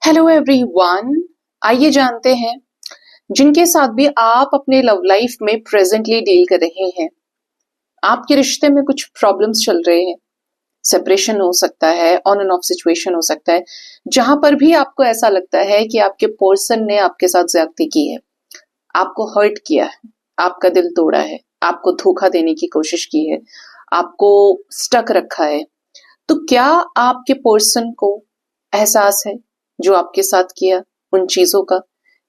Hello everyone. आइए जानते हैं जिनके साथ भी आप अपने लव लाइफ में प्रेजेंटली डील कर रहे हैं। आपके रिश्ते में कुछ प्रॉब्लम्स चल रहे हैं, सेपरेशन हो सकता है, ऑन एंड ऑफ सिचुएशन हो सकता है, जहां पर भी आपको ऐसा लगता है कि आपके पर्सन ने आपके साथ ज्यादती की है, आपको हर्ट किया है, आपका दिल तोड़ा है, आपको धोखा देने की कोशिश की है, आपको स्टक रखा है। तो क्या आपके पर्सन को एहसास है जो आपके साथ किया उन चीजों का?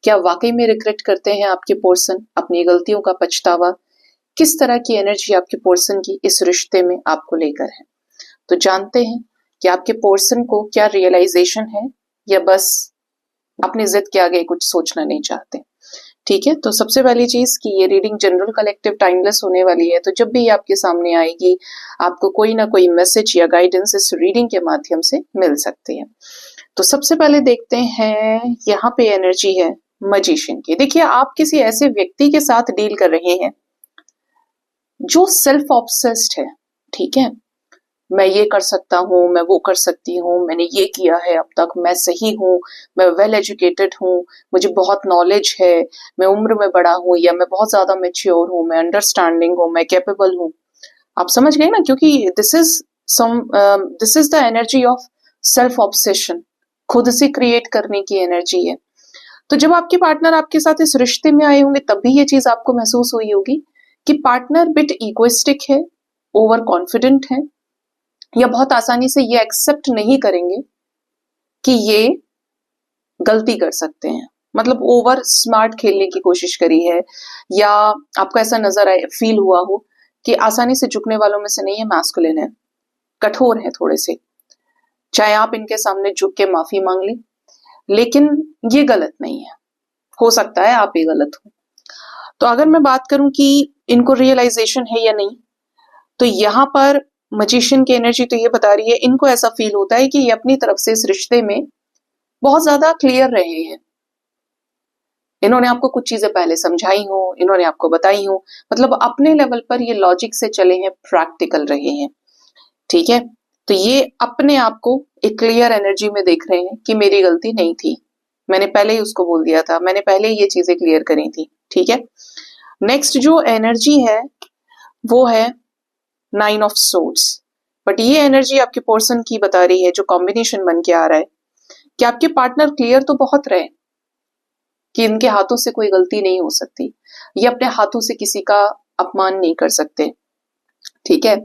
क्या वाकई में रिग्रेट करते हैं आपके पर्सन, अपनी गलतियों का पछतावा? किस तरह की एनर्जी आपके पर्सन की इस रिश्ते में आपको लेकर है? तो जानते हैं कि आपके पर्सन को क्या रियलाइजेशन है या बस अपनी जिद के आगे कुछ सोचना नहीं चाहते। ठीक है, तो सबसे पहली चीज कि ये रीडिंग जनरल कलेक्टिव टाइमलेस होने वाली है, तो जब भी ये आपके सामने आएगी आपको कोई ना कोई मैसेज या गाइडेंस इस रीडिंग के माध्यम से मिल सकती है। तो सबसे पहले देखते हैं, यहाँ पे एनर्जी है मजिशियन की। देखिए, आप किसी ऐसे व्यक्ति के साथ डील कर रहे हैं जो सेल्फ ऑब्सेस्ड है। ठीक है, मैं ये कर सकता हूँ, मैं वो कर सकती हूँ, मैंने ये किया है अब तक, मैं सही हूँ, मैं वेल एजुकेटेड हूँ, मुझे बहुत नॉलेज है, मैं उम्र में बड़ा हूँ या मैं बहुत ज्यादा मेच्योर हूँ, मैं अंडरस्टैंडिंग हूँ, मैं कैपेबल हूँ। आप समझ गए ना, क्योंकि this is the energy of self obsession, खुद से क्रिएट करने की एनर्जी है। तो जब आपके पार्टनर आपके साथ इस रिश्ते में आए होंगे तब भी ये चीज आपको महसूस हुई होगी कि पार्टनर बिट इगोइस्टिक है, ओवर कॉन्फिडेंट है, या बहुत आसानी से ये एक्सेप्ट नहीं करेंगे कि ये गलती कर सकते हैं। मतलब ओवर स्मार्ट खेलने की कोशिश करी है, या आपको ऐसा नजर आए, फील हुआ हो कि आसानी से झुकने वालों में से नहीं है, मैस्कुलिन है, कठोर है थोड़े से। चाहे आप इनके सामने झुक के माफी मांग लें, लेकिन ये गलत नहीं है। हो सकता है आप ही गलत हो। तो अगर मैं बात करूं कि इनको रियलाइजेशन है या नहीं, तो यहाँ पर मजिशियन की एनर्जी तो ये बता रही है, इनको ऐसा फील होता है कि ये अपनी तरफ से इस रिश्ते में बहुत ज्यादा क्लियर रहे हैं। इन्होंने आपको कुछ चीजें पहले समझाई हो, इन्होंने आपको बताई हो, मतलब अपने लेवल पर ये लॉजिक से चले हैं, प्रैक्टिकल रहे हैं। ठीक है, तो ये अपने आप को एक क्लियर एनर्जी में देख रहे हैं कि मेरी गलती नहीं थी, मैंने पहले ही उसको बोल दिया था, मैंने पहले ही ये चीजें क्लियर करी थी। ठीक है, नेक्स्ट जो एनर्जी है वो है 9 ऑफ सोर्ड्स। बट ये एनर्जी आपके पर्सन की बता रही है, जो कॉम्बिनेशन बन के आ रहा है, कि आपके पार्टनर क्लियर तो बहुत रहे कि इनके हाथों से कोई गलती नहीं हो सकती, ये अपने हाथों से किसी का अपमान नहीं कर सकते। ठीक है,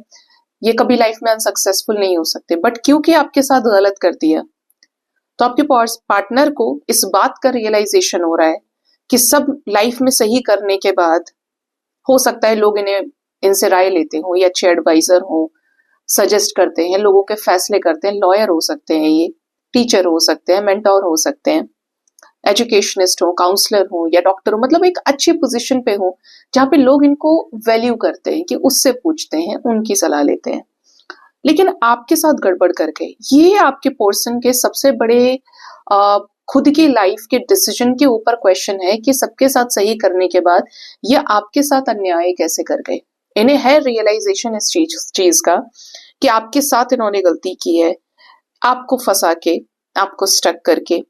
ये कभी लाइफ में अनसक्सेसफुल नहीं हो सकते, बट क्योंकि आपके साथ गलत कर दिया तो आपके पार्टनर को इस बात का रियलाइजेशन हो रहा है कि सब लाइफ में सही करने के बाद हो सकता है लोग इन्हें इनसे राय लेते हो, या अच्छे एडवाइजर हो, सजेस्ट करते हैं, लोगों के फैसले करते हैं, लॉयर हो सकते हैं, ये टीचर हो सकते हैं, मेंटोर हो सकते हैं, एजुकेशनिस्ट हो, काउंसलर हो, या डॉक्टर हो, मतलब एक अच्छी पोजीशन पे हो जहां पे लोग इनको वैल्यू करते हैं, कि उससे पूछते हैं, उनकी सलाह लेते हैं। लेकिन आपके साथ गड़बड़ कर गए, ये आपके पर्सन के सबसे बड़े खुद की लाइफ के डिसीजन के ऊपर क्वेश्चन है कि सबके साथ सही करने के बाद ये आपके साथ अन्याय कैसे कर गए। इन्हें है रियलाइजेशन इस चीज का कि आपके साथ इन्होंने गलती की है, आपको फंसा के, आपको स्टक करके,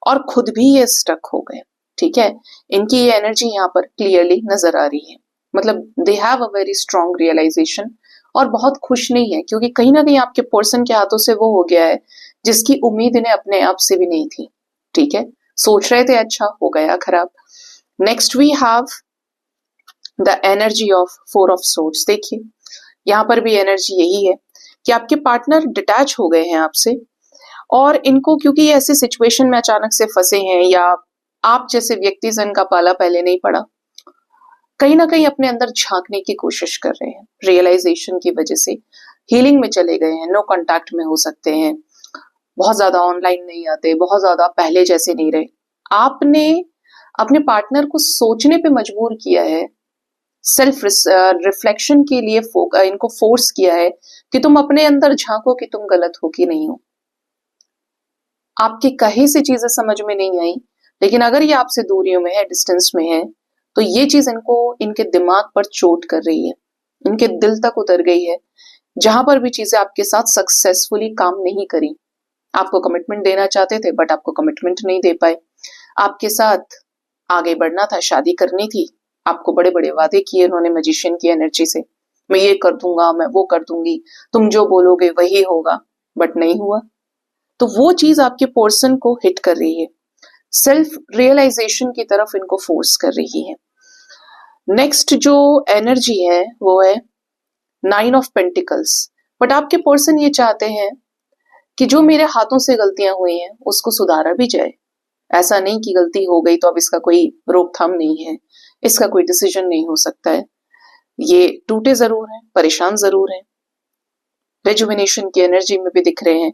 और खुद भी ये स्टक हो गए। ठीक है, इनकी ये एनर्जी यहाँ पर क्लियरली नजर आ रही है, मतलब they have a very strong realisation, और बहुत खुश नहीं है क्योंकि कहीं ना कहीं आपके पर्सन के हाथों से वो हो गया है जिसकी उम्मीद इन्हें अपने आप से भी नहीं थी। ठीक है, सोच रहे थे अच्छा, हो गया खराब। Next we have the energy of 4 of swords. देखिए, यहाँ पर भी एनर्जी यही है कि आपके पार्टनर डिटैच हो गए हैं आपसे, और इनको क्योंकि ये ऐसे सिचुएशन में अचानक से फंसे हैं, या आप जैसे व्यक्ति से इनका पाला पहले नहीं पड़ा, कहीं ना कहीं अपने अंदर झांकने की कोशिश कर रहे हैं, रियलाइजेशन की वजह से हीलिंग में चले गए हैं, नो कांटेक्ट में हो सकते हैं, बहुत ज्यादा ऑनलाइन नहीं आते, बहुत ज्यादा पहले जैसे नहीं रहे। आपने अपने पार्टनर को सोचने पे मजबूर किया है, सेल्फ रिफ्लेक्शन के लिए इनको फोर्स किया है कि तुम अपने अंदर झांको कि तुम गलत हो कि नहीं हो। आपके कहे से चीजें समझ में नहीं आई, लेकिन अगर ये आपसे दूरियों में है, डिस्टेंस में है, तो ये चीज इनको इनके दिमाग पर चोट कर रही है, इनके दिल तक उतर गई है, जहां पर भी चीजें आपके साथ सक्सेसफुली काम नहीं करी। आपको कमिटमेंट देना चाहते थे बट आपको कमिटमेंट नहीं दे पाए। आपके साथ आगे बढ़ना था, शादी करनी थी, आपको बड़े बड़े वादे किए उन्होंने मैजिशियन की एनर्जी से, मैं ये कर दूंगा, मैं वो कर दूंगी, तुम जो बोलोगे वही होगा, बट नहीं हुआ। तो वो चीज आपके पर्सन को हिट कर रही है, सेल्फ रियलाइजेशन की तरफ इनको फोर्स कर रही है। नेक्स्ट जो एनर्जी है वो है 9 ऑफ पेंटिकल्स। बट आपके पर्सन ये चाहते हैं कि जो मेरे हाथों से गलतियां हुई हैं उसको सुधारा भी जाए। ऐसा नहीं कि गलती हो गई तो अब इसका कोई रोकथाम नहीं है, इसका कोई डिसीजन नहीं हो सकता है। ये टूटे जरूर हैं, परेशान जरूर हैं, रेजुविनेशन की एनर्जी में भी दिख रहे हैं,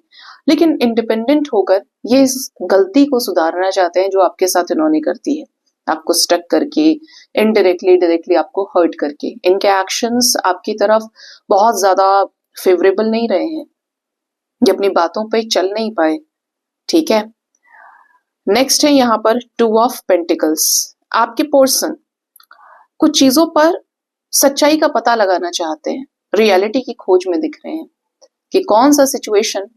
लेकिन इंडिपेंडेंट होकर ये इस गलती को सुधारना चाहते हैं जो आपके साथ इन्होंने कर दी है, आपको स्टक करके, इनडायरेक्टली डायरेक्टली आपको हर्ट करके। इनके एक्शंस आपकी तरफ बहुत ज्यादा फेवरेबल नहीं रहे हैं, ये अपनी बातों पे चल नहीं पाए। ठीक है, नेक्स्ट है यहाँ पर 2 ऑफ पेंटिकल्स। आपके पर्सन कुछ चीजों पर सच्चाई का पता लगाना चाहते हैं, रियलिटी की खोज में दिख रहे हैं कि कौन सा सिचुएशन,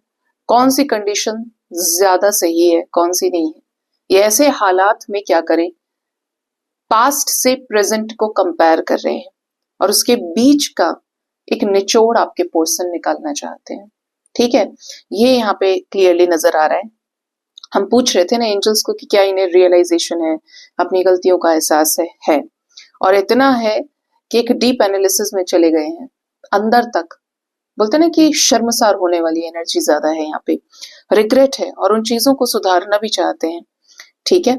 कौन सी कंडीशन ज्यादा सही है, कौन सी नहीं है। ये ऐसे हालात में क्या करें, पास्ट से प्रेजेंट को कंपेयर कर रहे हैं और उसके बीच का एक निचोड़ आपके पर्सन निकालना चाहते हैं। ठीक है, ये यहाँ पे क्लियरली नजर आ रहा है। हम पूछ रहे थे ना एंजल्स को कि क्या इन्हें रियलाइजेशन है, अपनी गलतियों का एहसास है। और इतना है कि एक डीप एनालिसिस में चले गए हैं, अंदर तक। बोलते ना कि शर्मसार होने वाली एनर्जी ज्यादा है यहाँ पे, रिग्रेट है और उन चीजों को सुधारना भी चाहते हैं। ठीक है,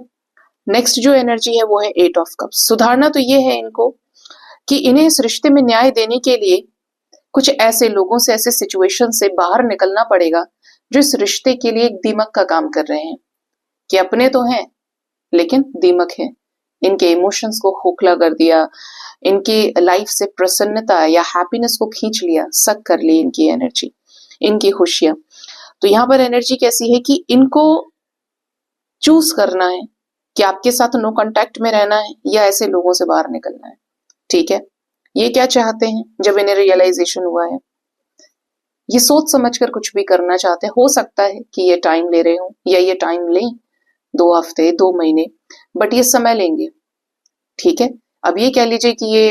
नेक्स्ट जो एनर्जी है वो है 8 ऑफ कप्स। सुधारना तो ये है इनको कि इन्हें इस रिश्ते में न्याय देने के लिए कुछ ऐसे लोगों से, ऐसे सिचुएशन से बाहर निकलना पड़ेगा जो इस रिश्ते के लिए एक दीमक का काम कर रहे हैं, कि अपने तो हैं लेकिन दीमक है, इनके इमोशंस को खोखला कर दिया, इनकी लाइफ से प्रसन्नता या हैप्पीनेस को खींच लिया, सक कर ली इनकी एनर्जी, इनकी खुशियां। तो यहाँ पर एनर्जी कैसी है कि इनको चूज करना है कि आपके साथ नो कांटेक्ट में रहना है या ऐसे लोगों से बाहर निकलना है। ठीक है, ये क्या चाहते हैं जब इन्हें रियलाइजेशन हुआ है, ये सोच समझकर कुछ भी करना चाहते हैं। हो सकता है कि ये टाइम ले रहे हो या ये टाइम लें 2 हफ्ते 2 महीने, बट ये समय लेंगे। ठीक है, अब ये कह लीजिए कि ये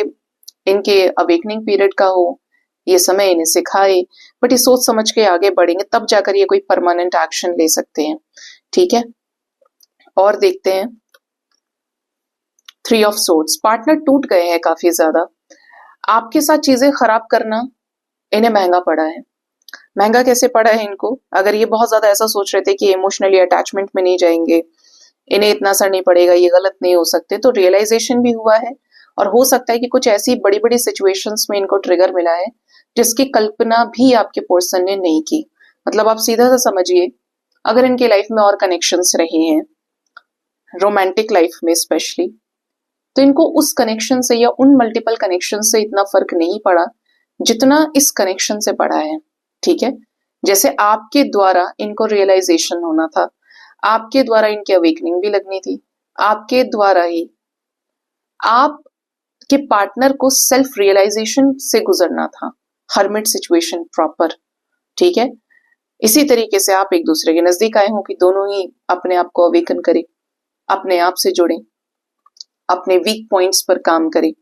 इनके अवेकनिंग पीरियड का हो, ये समय इन्हें सिखाए, बट ये सोच समझ के आगे बढ़ेंगे तब जाकर ये कोई परमानेंट एक्शन ले सकते हैं। ठीक है, और देखते हैं 3 ऑफ सोर्ड्स। पार्टनर टूट गए हैं काफी ज्यादा, आपके साथ चीजें खराब करना इन्हें महंगा पड़ा है। महंगा कैसे पड़ा है इनको, अगर ये बहुत ज्यादा ऐसा सोच रहे थे कि इमोशनली अटैचमेंट में नहीं जाएंगे, इन्हें इतना असर नहीं पड़ेगा, ये गलत नहीं हो सकते, तो रियलाइजेशन भी हुआ है। और हो सकता है कि कुछ ऐसी बड़ी बड़ी सिचुएशंस में इनको ट्रिगर मिला है जिसकी कल्पना भी आपके पर्सन ने नहीं की। मतलब आप सीधा सा समझिए, अगर इनके लाइफ में और कनेक्शंस रहे हैं, रोमांटिक लाइफ में स्पेशली, तो इनको उस कनेक्शन से या उन मल्टीपल कनेक्शन से इतना फर्क नहीं पड़ा जितना इस कनेक्शन से पड़ा है। ठीक है, जैसे आपके द्वारा इनको रियलाइजेशन होना था, आपके द्वारा इनकी अवेकनिंग भी लगनी थी, आपके द्वारा ही आपके पार्टनर को सेल्फ रियलाइजेशन से गुजरना था, हर्मिट सिचुएशन प्रॉपर। ठीक है, इसी तरीके से आप एक दूसरे के नजदीक आए हो कि दोनों ही अपने आप को अवेकन करें, अपने आप से जुड़े, अपने वीक पॉइंट्स पर काम करें।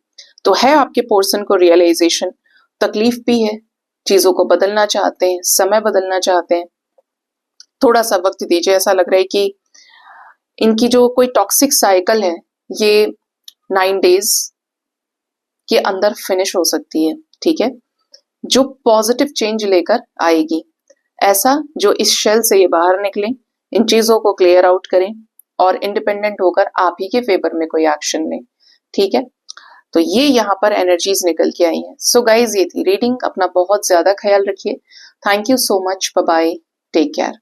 तो है आपके पर्सन को रियलाइजेशन, तकलीफ भी है, चीजों को बदलना चाहते हैं, समय बदलना चाहते हैं। थोड़ा सा वक्त दीजिए, ऐसा लग रहा है कि इनकी जो कोई टॉक्सिक साइकिल है ये 9 डेज के अंदर फिनिश हो सकती है। ठीक है, जो पॉजिटिव चेंज लेकर आएगी, ऐसा जो इस शेल से ये बाहर निकले, इन चीजों को क्लियर आउट करें और इंडिपेंडेंट होकर आप ही के फेवर में कोई एक्शन लें। ठीक है, तो ये यहाँ पर एनर्जीज निकल के आई हैं। सो गाइज, ये थी रीडिंग, अपना बहुत ज्यादा ख्याल रखिए। Thank you so much, bye bye, take care.